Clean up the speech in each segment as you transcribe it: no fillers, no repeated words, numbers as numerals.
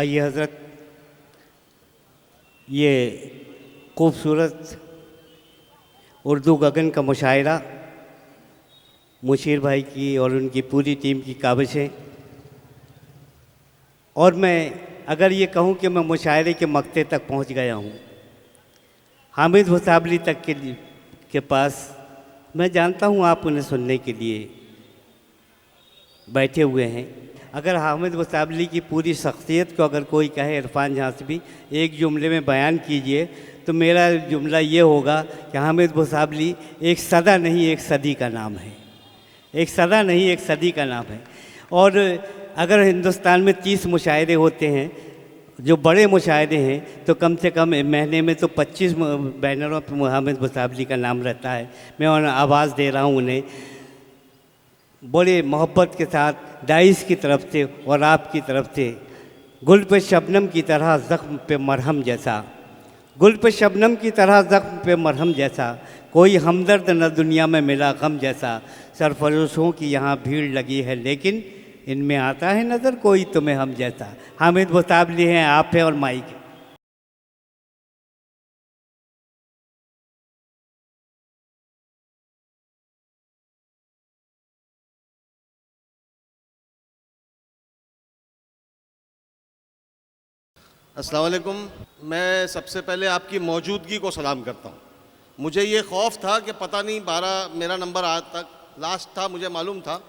आइए हज़रत, ये खूबसूरत उर्दू गगन का मुशायरा मुशीर भाई की और उनकी पूरी टीम की काबिश है। और मैं अगर ये कहूँ कि मैं मुशायरे के मक्ते तक पहुँच गया हूँ, हामिद वसाबली तक के पास, मैं जानता हूँ आप उन्हें सुनने के लिए बैठे हुए हैं। अगर हामिद वसाबली की पूरी शख्सियत को अगर कोई कहे इरफान झांसवी एक जुमले में बयान कीजिए, तो मेरा जुमला ये होगा कि हामिद वसाबली एक सदा नहीं एक सदी का नाम है, एक सदा नहीं एक सदी का नाम है। और अगर हिंदुस्तान में 30 मुशायरे होते हैं जो बड़े मुशायरे हैं, तो कम से कम महीने में तो 25 बैनरों पर हामिद वसाबली का नाम रहता है। मैं उन्हें आवाज़ दे रहा हूँ, उन्हें बड़े मोहब्बत के साथ डाइस की तरफ से और आपकी तरफ से, गुल पे शबनम की तरह ज़ख्म पे मरहम जैसा, गुल पे शबनम की तरह ज़ख्म पे मरहम जैसा, कोई हमदर्द न दुनिया में मिला गम जैसा। सरफरोशों की यहाँ भीड़ लगी है लेकिन इनमें आता है नज़र कोई तुम्हें हम जैसा। हामिद वसाबली हैं, आप हैं और माइक है। अस्सलाम वालेकुम। मैं सबसे पहले आपकी मौजूदगी को सलाम करता हूँ। मुझे ये खौफ था कि पता नहीं 12 मेरा नंबर आज तक लास्ट था, मुझे मालूम था,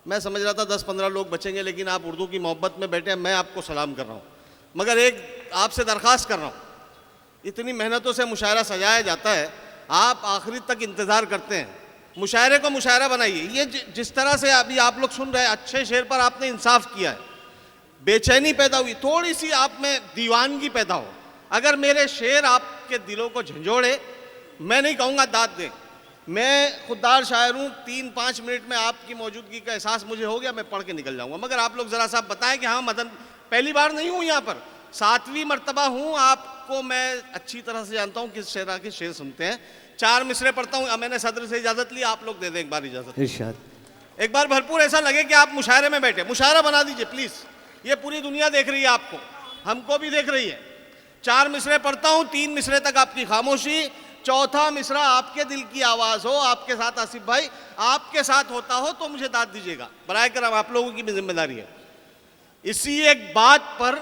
मैं समझ रहा था 10-15 लोग बचेंगे, लेकिन आप उर्दू की मोहब्बत में बैठे हैं, मैं आपको सलाम कर रहा हूँ। मगर एक आपसे दरख्वास्त कर रहा हूँ, इतनी मेहनतों से मुशायरा सजाया जाता है, आप आखिरी तक इंतज़ार करते हैं, मुशायरे को मुशायरा बनाइए। ये जिस तरह से अभी आप लोग सुन रहे हैं, अच्छे शेर पर आपने इंसाफ किया है, बेचैनी पैदा हुई, थोड़ी सी आप में दीवानगी पैदा हो। अगर मेरे शेर आपके दिलों को झंझोड़े, मैं नहीं कहूँगा दाद दें, मैं खुददार शायर हूँ, 3-5 मिनट में आपकी मौजूदगी का एहसास मुझे हो गया, मैं पढ़ के निकल जाऊँगा। मगर आप लोग ज़रा सा बताएं कि हाँ मदन, पहली बार नहीं हूँ यहाँ पर, 7वीं मरतबा हूँ, आपको मैं अच्छी तरह से जानता हूँ किस शेरा के शेर सुनते हैं। 4 मिसरे पढ़ता हूँ, मैंने सदर से इजाज़त ली, आप लोग दे दें एक बार इजाज़त, एक बार भरपूर ऐसा लगे कि आप मुशायरे में बैठे। मुशायरा बना दीजिए प्लीज़, ये पूरी दुनिया देख रही है आपको, हमको भी देख रही है। 4 मिसरे पढ़ता हूँ, 3 मिसरे तक आपकी खामोशी, चौथा मिसरा आपके दिल की आवाज़ हो, आपके साथ आसिफ भाई आपके साथ होता हो तो मुझे दाद दीजिएगा, बराए करम आप लोगों की भी जिम्मेदारी है। इसी एक बात पर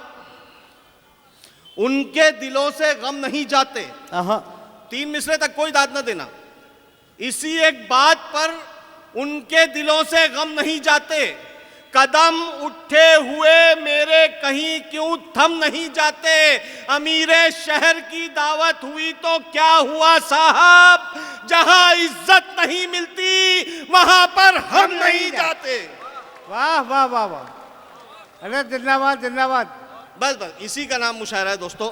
उनके दिलों से गम नहीं जाते, 3 मिसरे तक कोई दाद न देना। इसी एक बात पर उनके दिलों से गम नहीं जाते, कदम उठे हुए मेरे कहीं क्यों थम नहीं जाते। अमीरे शहर की दावत हुई तो क्या हुआ साहब, जहां इज्जत नहीं मिलती वहां पर हम नहीं जाते। वाह वाह वाह वाह, अरे जिंदाबाद जिंदाबाद। बस बस इसी का नाम मुशायरा है दोस्तों,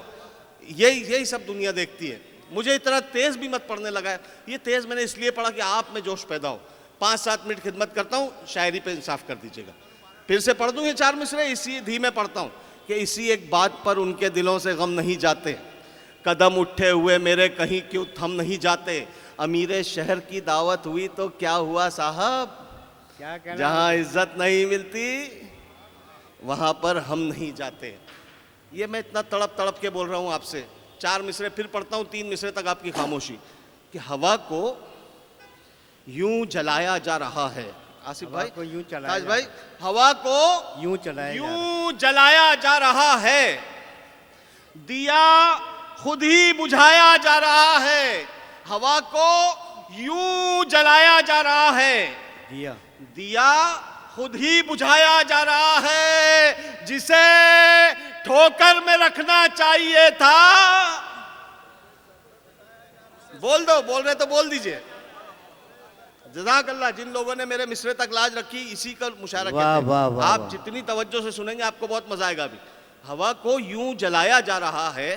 यही सब दुनिया देखती है। मुझे इतना तेज भी मत पढ़ने लगा है, ये तेज मैंने इसलिए पढ़ा कि आप में जोश पैदा हो। 5-7 मिनट खिदमत करता हूँ, शायरी पे इंसाफ कर दीजिएगा। फिर से पढ़ दूँ ये 4 मिसरे, इसी धीमे पढ़ता हूँ कि इसी एक बात पर उनके दिलों से गम नहीं जाते, कदम उठे हुए मेरे कहीं क्यों थम नहीं जाते। अमीरे शहर की दावत हुई तो क्या हुआ साहब, क्या कहना, जहाँ इज्जत नहीं मिलती वहाँ पर हम नहीं जाते। ये मैं इतना तड़प तड़प के बोल रहा हूँ आपसे। 4 मिसरे फिर पढ़ता हूँ, 3 मिसरे तक आपकी खामोशी, कि हवा को यूं जलाया जा रहा है। आसिफ भाई को यूं ताज भाई, हवा को यूं जलाया जा रहा है, दिया खुद ही बुझाया जा रहा है। हवा को यूं जलाया जा रहा है, दिया खुद ही बुझाया जा रहा है, जिसे ठोकर में रखना चाहिए था। बोल दो, बोल रहे तो बोल दीजिए। जज़ाकल्लाह, जिन लोगों ने मेरे मिसरे तक लाज रखी, इसी का मुशायरा कहते हैं। आप जितनी तवज्जो से सुनेंगे आपको बहुत मजा आएगा। अभी हवा को यूं जलाया जा रहा है,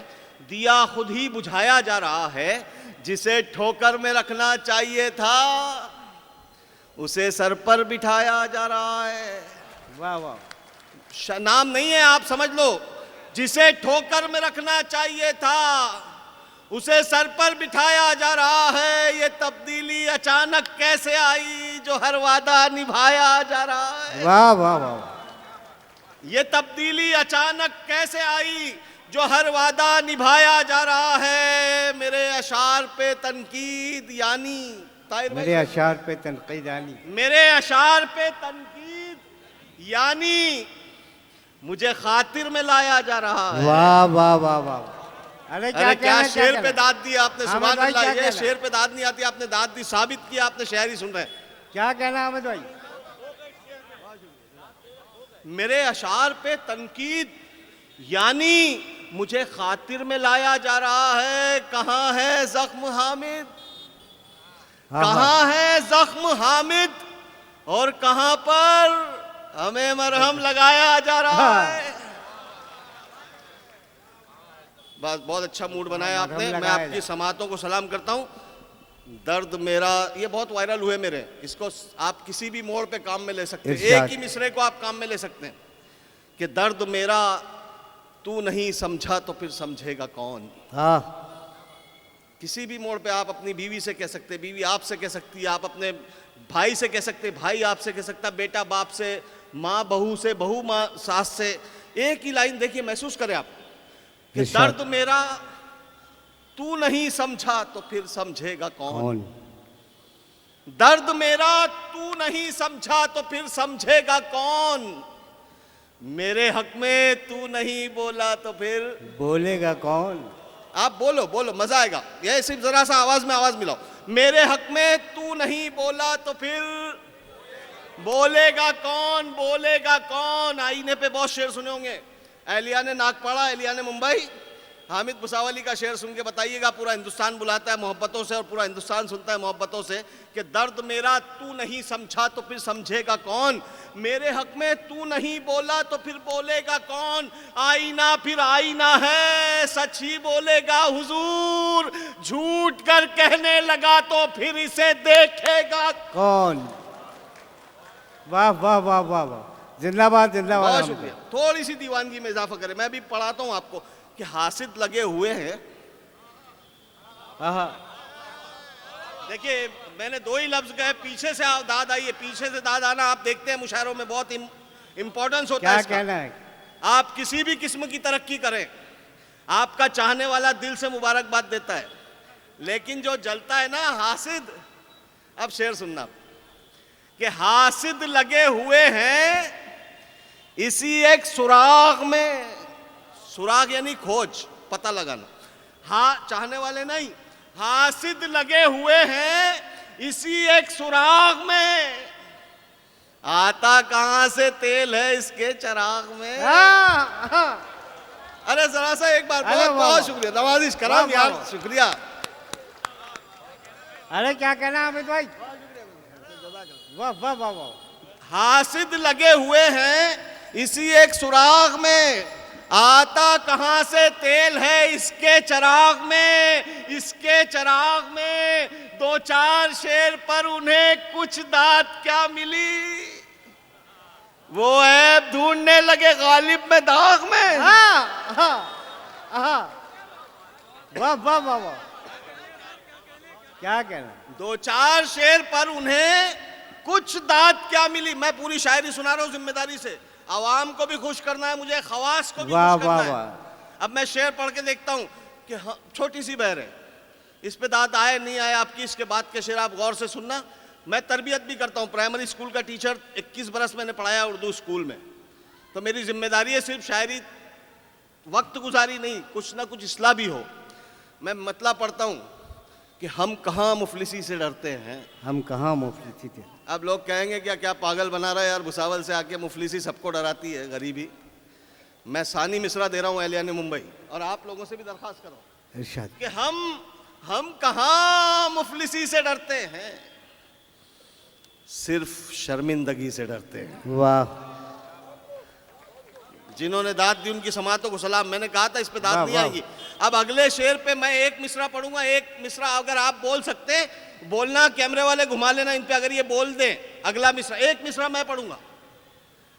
दिया खुद ही बुझाया जा रहा है, जिसे ठोकर में रखना चाहिए था उसे सर पर बिठाया जा रहा है। वाह वाह, नाम नहीं है, आप समझ लो, जिसे ठोकर में रखना चाहिए था उसे सर पर बिठाया जा रहा है। ये तब्दीली अचानक कैसे आई जो हर वादा निभाया जा रहा है। वाह वाह वाह, ये तब्दीली अचानक कैसे आई जो हर वादा निभाया जा रहा है। मेरे अशार पे तनकीद यानी मेरे अशार पे तनकीद यानी मेरे अशार पे तनकीद यानी मुझे खातिर में लाया जा रहा है। वाह वाह वाह वाह। अरे क्या शेर पे दाद दी आपने, हामिद सुभान भाई, अल्लाह। क्या ये कहना? शेर पे दाद नहीं आती, आपने दाद दी, साबित किया, आपने शायरी सुन रहे हैं। क्या कहना हामिद भाई? मेरे अशार पे तनकीद यानी मुझे खातिर में लाया जा रहा है। कहाँ है जख्म हामिद, कहाँ है जख्म हामिद, और कहाँ पर हमें मरहम लगाया जा रहा है। बस बहुत अच्छा मूड बनाया आपने। मैं आपकी समातों को सलाम करता हूँ। दर्द मेरा ये बहुत वायरल हुए मेरे, इसको आप किसी भी मोड़ पे काम में ले सकते हैं। एक ही मिसरे को आप काम में ले सकते हैं कि दर्द मेरा तू नहीं समझा तो फिर समझेगा कौन। हाँ, किसी भी मोड़ पे आप अपनी बीवी से कह सकते हैं, बीवी आपसे कह सकती है, आप अपने भाई से कह सकते हैं, भाई आपसे कह सकता है, बेटा बाप से, माँ बहू से, बहू माँ सास से। एक ही लाइन देखिए, महसूस करें आप कि दर्द मेरा तू नहीं समझा तो फिर समझेगा कौन। दर्द मेरा तू नहीं समझा तो फिर समझेगा कौन। मेरे हक में तू नहीं बोला तो फिर बोलेगा कौन। आप बोलो बोलो, मजा आएगा। ये सिर्फ जरा सा आवाज में आवाज मिलाओ। मेरे हक में तू नहीं बोला तो फिर बोलेगा कौन, बोलेगा कौन। आईने पे बहुत शेर सुने होंगे। एलिया ने नागपाड़ा, एलिया ने मुंबई। हामिद भुसावली का शेर सुन के बताइएगा। पूरा हिंदुस्तान बुलाता है मोहब्बतों से और पूरा हिंदुस्तान सुनता है मोहब्बतों से कि दर्द मेरा तू नहीं समझा तो फिर समझेगा कौन। मेरे हक में तू नहीं बोला तो फिर बोलेगा कौन। आईना फिर आईना है, सच ही बोलेगा हुजूर। झूठ कर कहने लगा तो फिर इसे देखेगा कौन। वाह वाह वाह वाह वाह, जिंदाबाद जिंदाबाद। बहुत शुक्रिया। थोड़ी सी दीवानगी में इजाफा करें। मैं भी पढ़ाता हूँ आपको कि हासिद लगे हुए हैं। देखिए मैंने दो ही लफ्ज कहे, पीछे से दाद आई है। पीछे से दाद आना आप देखते हैं मुशायरों में बहुत इंपॉर्टेंस होता है। क्या कहना है? आप किसी भी किस्म की तरक्की करें, आपका चाहने वाला दिल से मुबारकबाद देता है, लेकिन जो जलता है ना हासिद। अब शेर सुनना कि हासिद लगे हुए हैं इसी एक सुराग में। सुराग यानी खोज, पता लगाना। हाँ, चाहने वाले नहीं, हासिद लगे हुए हैं इसी एक सुराग में। आता कहां से तेल है इसके चराग में। अरे जरा सा एक बार, बहुत बहुत शुक्रिया नवाजिश कराम यार, शुक्रिया। अरे क्या कहना अमित भाई? वाह वाह वाह वाह। हासिद लगे हुए हैं इसी एक सुराग में। आता कहां से तेल है इसके चराग में। इसके चराग में दो चार शेर पर उन्हें कुछ दाद क्या मिली। वो ऐब ढूंढने लगे गालिब में दाग में। वाह वाह वाह वाह, क्या कहना। दो चार शेर पर उन्हें कुछ दाद क्या मिली। मैं पूरी शायरी सुना रहा हूं जिम्मेदारी से। आवाम को भी खुश करना है मुझे, खवास को भी खुश करना है। अब मैं शेर पढ़ के देखता हूं कि हाँ, छोटी सी बहर है, इस पे दाद आए नहीं आए आपकी, इसके बाद के शेर आप गौर से सुनना। मैं तरबियत भी करता हूं, प्राइमरी स्कूल का टीचर, 21 बरस मैंने पढ़ाया उर्दू स्कूल में। तो मेरी जिम्मेदारी है सिर्फ शायरी वक्त गुजारी नहीं, कुछ ना कुछ इस्लाह भी हो। मैं मतलब पढ़ता हूं कि हम कहाँ मुफलिसी से डरते हैं। हम कहाँ मुफलिसी थे। अब लोग कहेंगे क्या क्या पागल बना रहा है यार, भुसावल से आके मुफलिसी सबको डराती है, गरीबी। मैं सानी मिसरा दे रहा हूँ एलिया ने मुंबई, और आप लोगों से भी दरख्वास्त करो इरशाद कि हम कहाँ मुफलिसी से डरते हैं, सिर्फ शर्मिंदगी से डरते हैं। वाह। जिन्होंने दाद दी उनकी समातों को सलाम। मैंने कहा था इस पे दाद नहीं आएगी। अब अगले शेर पे मैं एक मिसरा पढ़ूंगा, एक मिसरा अगर आप बोल सकते बोलना, कैमरे वाले घुमा लेना इन पे, अगर ये बोल दें अगला मिसरा। एक मिसरा मैं पढ़ूंगा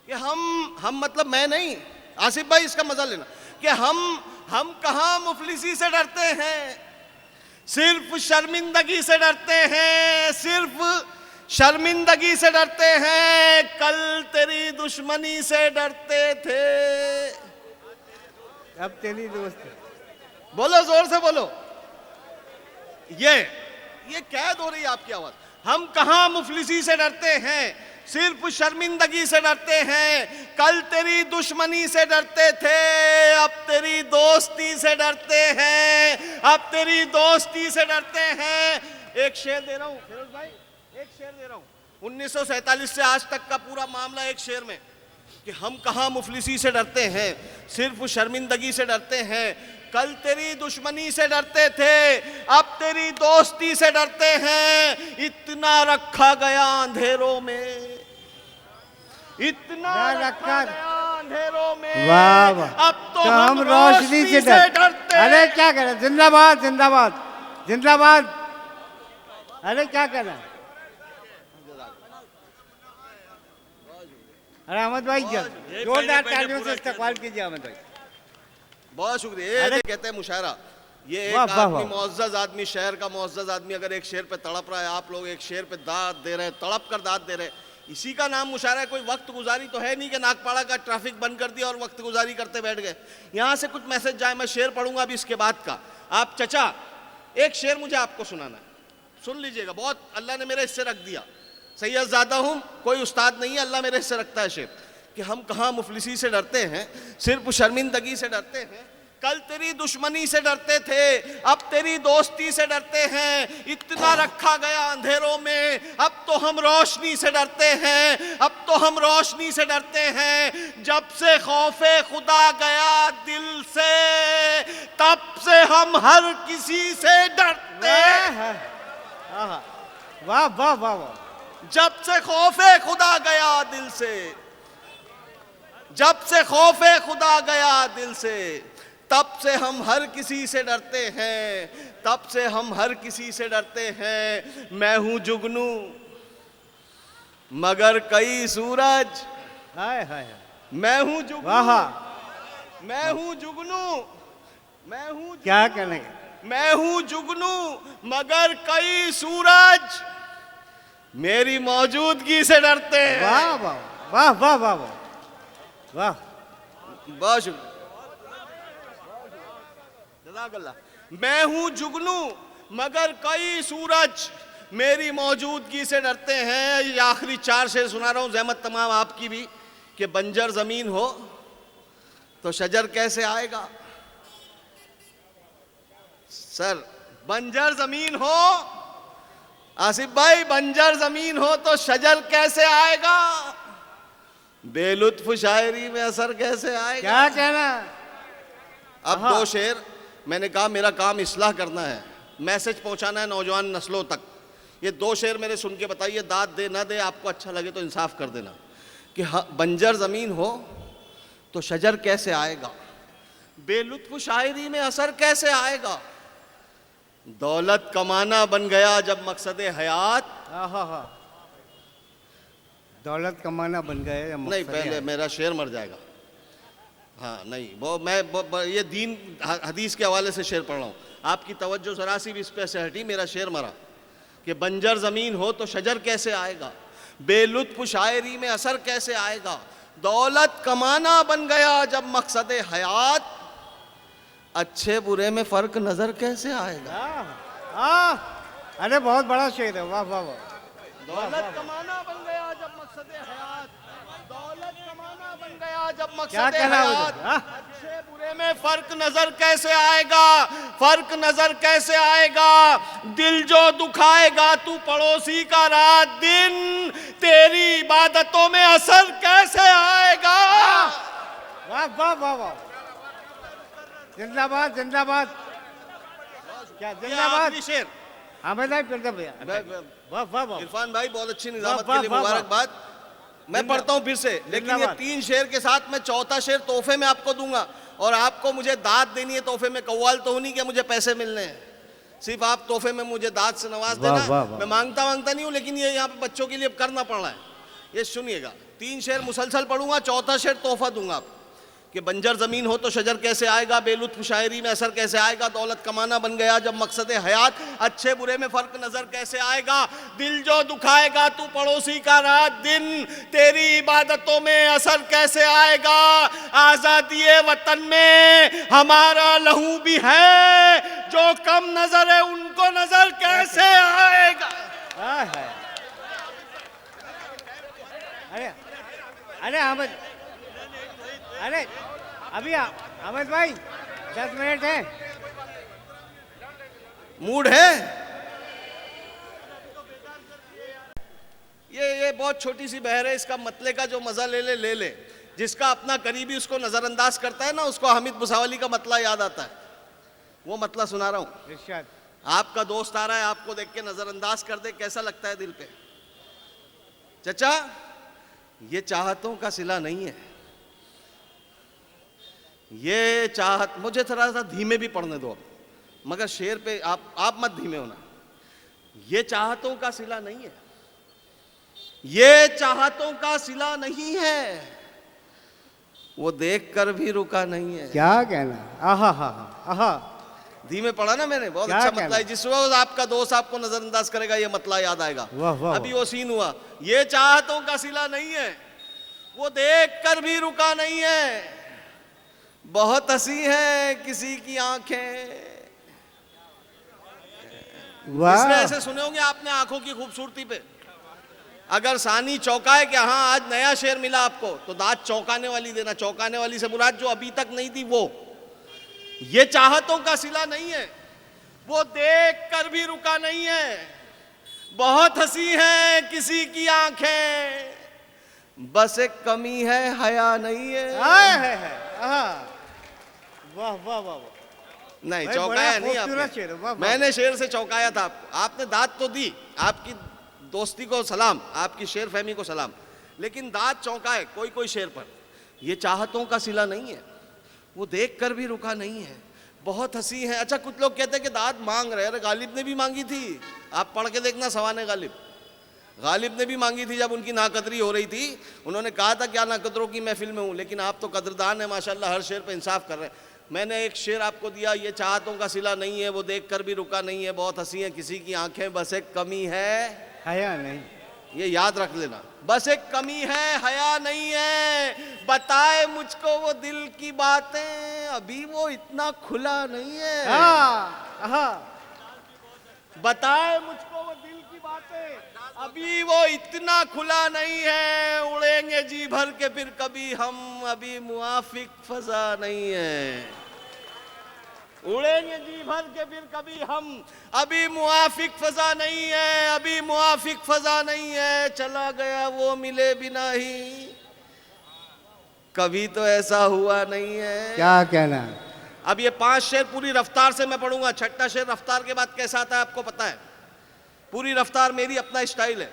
कि हम मतलब मैं नहीं, आसिफ भाई इसका मजा लेना, कि हम कहाँ मुफलिसी से डरते हैं, सिर्फ शर्मिंदगी से डरते हैं, सिर्फ शर्मिंदगी से डरते हैं, कल तेरी दुश्मनी से डरते थे। अब तेरी दोस्त बोलो, जोर से बोलो। ये कैद हो रही है आपकी आवाज। हम कहां मुफलिसी से डरते हैं, सिर्फ शर्मिंदगी से डरते हैं। कल तेरी दुश्मनी से डरते थे, अब तेरी दोस्ती से डरते हैं, अब तेरी दोस्ती से डरते हैं। एक शेर दे रहा हूं फिरोज भाई, एक शेर दे रहा हूं। 1947 से आज तक का पूरा मामला एक शेर में, कि हम कहां मुफलिसी से डरते हैं, सिर्फ शर्मिंदगी से डरते हैं। कल तेरी दुश्मनी से डरते थे, अब तेरी दोस्ती से डरते हैं। इतना रखा गया अंधेरों में, इतना रखा गया अंधेरों में। वाह वाह, अब तो हम रोशनी से डरते। अरे क्या कह रहे हैं, जिंदाबाद जिंदाबाद जिंदाबाद। अरे क्या कह रहे हैं, अरे अहमद भाई क्या जोरदार तालियों से इस्तकबाल कीजिए अहमद भाई। बहुत शुक्रिया। ये कहते हैं मुशायरा। ये एक वाह, वाह, आदमी, वाह। मुअज़्ज़ज़ आदमी, शहर का मुअज़्ज़ज़ आदमी अगर एक शेर पे तड़प रहा है, आप लोग एक शेर पे दाद दे रहे हैं, तड़प कर दाद दे रहे हैं, इसी का नाम मुशायरा है। कोई वक्त गुजारी तो है नहीं कि नागपाड़ा का ट्रैफिक बंद कर दिया और वक्त गुजारी करते बैठ गए। यहाँ से कुछ मैसेज जाए, मैं शेर पढ़ूंगा अभी इसके बाद का। आप चचा, एक शेर मुझे आपको सुनाना है, सुन लीजिएगा। बहुत अल्लाह ने मेरे हिस्से रख दिया, सैयद ज़्यादा हूँ, कोई उस्ताद नहीं है, अल्लाह मेरे हिस्से रखता है शेर। कि हम कहाँ मुफलिसी से डरते हैं, सिर्फ शर्मिंदगी से डरते हैं। कल तेरी दुश्मनी से डरते थे, अब तेरी दोस्ती से डरते हैं। इतना रखा गया अंधेरों में, अब तो हम रोशनी से डरते हैं, अब तो हम रोशनी से डरते हैं। जब से खौफे खुदा गया दिल से, तब से हम हर किसी से डरते हैं। वाह वाह वाह वाह। जब से खौफे खुदा गया दिल से, जब से खौफे खुदा गया दिल से, तब से हम हर किसी से डरते हैं, तब से हम हर किसी से डरते हैं। मैं हूं जुगनू मगर कई सूरज, हाय हाय, मैं हूं जुगनू, वाह, मैं हूं जुगनू, मैं हूं, क्या कहने, मैं हूं जुगनू मगर कई सूरज मेरी मौजूदगी से डरते हैं। वाह वाह वाह वाह वाह वाह वाह। बहुत शुक्रिया, जज़ाकल्लाह। मैं हूं जुगनू मगर कई सूरज मेरी मौजूदगी से डरते हैं। ये आखिरी 4 शेर सुना रहा हूं, ज़हमत तमाम आपकी भी। कि बंजर जमीन हो तो शजर कैसे आएगा। सर, बंजर जमीन हो, आसिफ भाई, बंजर जमीन हो तो शजर कैसे आएगा। बेलुत्फ शायरी में असर कैसे आएगा। क्या कहना। अब 2 शेर मैंने कहा, मेरा काम इस्लाह करना है, मैसेज पहुंचाना है नौजवान नस्लों तक। ये 2 शेर मेरे सुन के बताइए, दाद दे ना दे, आपको अच्छा लगे तो इंसाफ कर देना। कि बंजर ज़मीन हो तो शजर कैसे आएगा, बेलुत्फ शायरी में असर कैसे आएगा। दौलत कमाना बन गया जब मकसद हयात। हाँ, दौलत कमाना बन गए। नहीं, पहले मेरा शेर मर जाएगा। हाँ नहीं, ये दीन हदीस के हवाले से शेर पढ़ रहा हूँ, आपकी तवज्जो ज़रा सी भी इस पे से हटी, मेरा शेर मरा। कि बंजर ज़मीन हो तो शजर कैसे आएगा, बेलुत्फ शायरी में असर कैसे आएगा। दौलत कमाना बन गया जब मकसद हयात, अच्छे बुरे में फ़र्क नज़र कैसे आएगा। अरे बहुत बड़ा शेर है, वाह वाह वाह। दौलत कमाना बन गया जब मकसद हयात, दौलत कमाना बन गया जब क्या मकसद कहना हयात, अच्छे बुरे में फर्क नजर कैसे आएगा, फर्क नजर कैसे आएगा। दिल जो दुखाएगा तू पड़ोसी का रात दिन, तेरी इबादतों में असर कैसे आएगा। वाह वाह वाह वाह, जिंदाबाद जिंदाबाद। क्या जिंदाबाद। शेर अहमद भाई फिर भैया, वाह वाह वाह। इरफान भाई, बहुत अच्छी निजामत वाह, के लिए वाह, वाह, मुबारकबाद। मैं पढ़ता हूँ फिर से, लेकिन ये जिंदाबाद। 3 शेर के साथ मैं 4था शेर तोहफे में आपको दूंगा, और आपको मुझे दाद देनी है तोहफे में। कव्वाल तो नहीं कि मुझे पैसे मिलने हैं, सिर्फ आप तोहफे में मुझे दाद से नवाज वाह, देना। वाह, वाह। मैं मांगता नहीं हूँ, लेकिन ये यहाँ पे बच्चों के लिए करना पड़ रहा है। ये सुनिएगा, 3 शेर मुसलसल पढ़ूंगा, 4था शेर तोहफा दूंगा आपको। कि बंजर ज़मीन हो तो शजर कैसे आएगा, बेलुत्फ शायरी में असर कैसे आएगा, दौलत कमाना बन गया जब मकसद हयात, अच्छे बुरे में फ़र्क नज़र कैसे आएगा, दिल जो दुखाएगा तू पड़ोसी का रात दिन, तेरी इबादतों में असर कैसे आएगा, आज़ादी वतन में हमारा लहू भी है, जो कम नज़र है उनको नज़र कैसे आएगा। अरे अरे अहमद, अरे अभी अहमद भाई 10 मिनट है। मूड है ये बहुत छोटी सी बहर है, इसका मतले का जो मजा ले ले। जिसका अपना करीबी उसको नजरअंदाज करता है ना, उसको हामिद भुसावली का मतला याद आता है। वो मतला सुना रहा हूं। इरशाद। आपका दोस्त आ रहा है, आपको देख के नजरअंदाज कर दे, कैसा लगता है दिल पे? चचा, ये चाहतों का सिला नहीं है, ये चाहत, मुझे थोड़ा सा धीमे भी पढ़ने दो मगर शेर पे आप मत धीमे होना। ये चाहतों का सिला नहीं है, ये चाहतों का सिला नहीं है, वो देख कर भी रुका नहीं है। क्या कहना, आहा हा आहा। धीमे पढ़ा ना मैंने, बहुत क्या अच्छा कहना? मतला है। जिस वक्त आपका दोस्त आपको नजरअंदाज करेगा ये मतला याद आएगा। वाह वाह अभी वो सीन हुआ, ये चाहतों का सिला नहीं है, वो देख कर भी रुका नहीं है, बहुत हंसी है किसी की आंखें। वाह। इसलिए ऐसे सुने होंगे आपने आंखों की खूबसूरती पे। अगर सानी चौंकाए कि हाँ आज नया शेर मिला आपको, तो दांत चौंकाने वाली देना। चौंकाने वाली से मुराद जो अभी तक नहीं थी वो। ये चाहतों का सिला नहीं है, वो देख कर भी रुका नहीं है, बहुत हंसी है किसी की आंखें, बस एक कमी है हया नहीं है। वाह वाह वाह। नहीं भाई, चौंकाया बड़ा नहीं खूबसूरत आपने। शेर है, वाह, वाह। मैंने शेर से चौंकाया था आपको। आपने दाद तो दी, आपकी दोस्ती को सलाम, आपकी शेर फहमी को सलाम, लेकिन दाद चौंकाए कोई कोई शेर पर। ये चाहतों का सिला नहीं है, वो देख कर भी रुका नहीं है, बहुत हंसी है। अच्छा, कुछ लोग कहते हैं कि दाद मांग रहे, अरे गालिब ने भी मांगी थी, आप पढ़ के देखना सवाने गालिब ने भी मांगी थी। जब उनकी नाकदरी हो रही थी, उन्होंने कहा था क्या नाकदरों की महफिल में हूँ, लेकिन आप तो कदरदान है माशाल्लाह, हर शेर पे इंसाफ कर रहे हैं। मैंने एक शेर आपको दिया, ये चाहतों का सिला नहीं है, वो देख कर भी रुका नहीं है, बहुत हंसी है किसी की आंखें, बस एक कमी है हया नहीं। ये याद रख लेना, बस एक कमी है हया नहीं है, बताए मुझको वो दिल की बातें, अभी वो इतना खुला नहीं है। बताए मुझको वो दिल की बातें, अभी वो इतना खुला नहीं है, उड़ेंगे जी भर के फिर कभी हम, अभी मुआफिक फजा नहीं है। उड़ेंगे जी भर के फिर कभी हम, अभी मुआफिक फजा नहीं है, अभी मुआफिक फजा नहीं है, चला गया वो मिले बिना ही, कभी तो ऐसा हुआ नहीं है। क्या कहना। अब ये 5 शेर पूरी रफ्तार से मैं पढ़ूंगा। छठा शेर रफ्तार के बाद कैसा आता है आपको पता है, पूरी रफ्तार मेरी अपना स्टाइल है।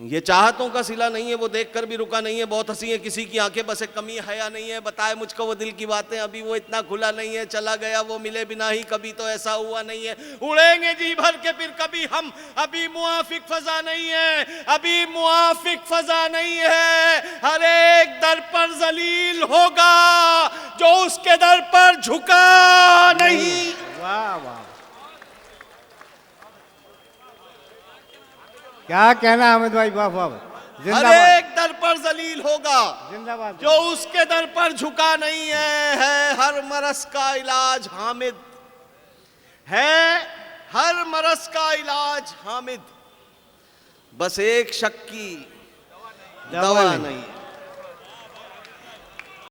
ये चाहतों का सिला नहीं है, वो देख कर भी रुका नहीं है, बहुत हंसी है किसी की आंखें, बस एक कमी हया नहीं है, बताए मुझको वो दिल की बातें, अभी वो इतना खुला नहीं है, चला गया वो मिले बिना ही, कभी तो ऐसा हुआ नहीं है, उड़ेंगे जी भर के फिर कभी हम, अभी मुआफिक फजा नहीं है, अभी मुआफिक फजा नहीं है, हर एक दर पर जलील होगा जो उसके दर पर झुका नहीं। वाह वाह। क्या कहना अहमद भाई, वाह वाह। हर जिंदाबाद एक दर पर जलील होगा जिंदाबाद। जो उसके दर पर झुका नहीं है हर मरस का इलाज हामिद, है हर मरस का इलाज हामिद, बस एक शक की दवा नहीं।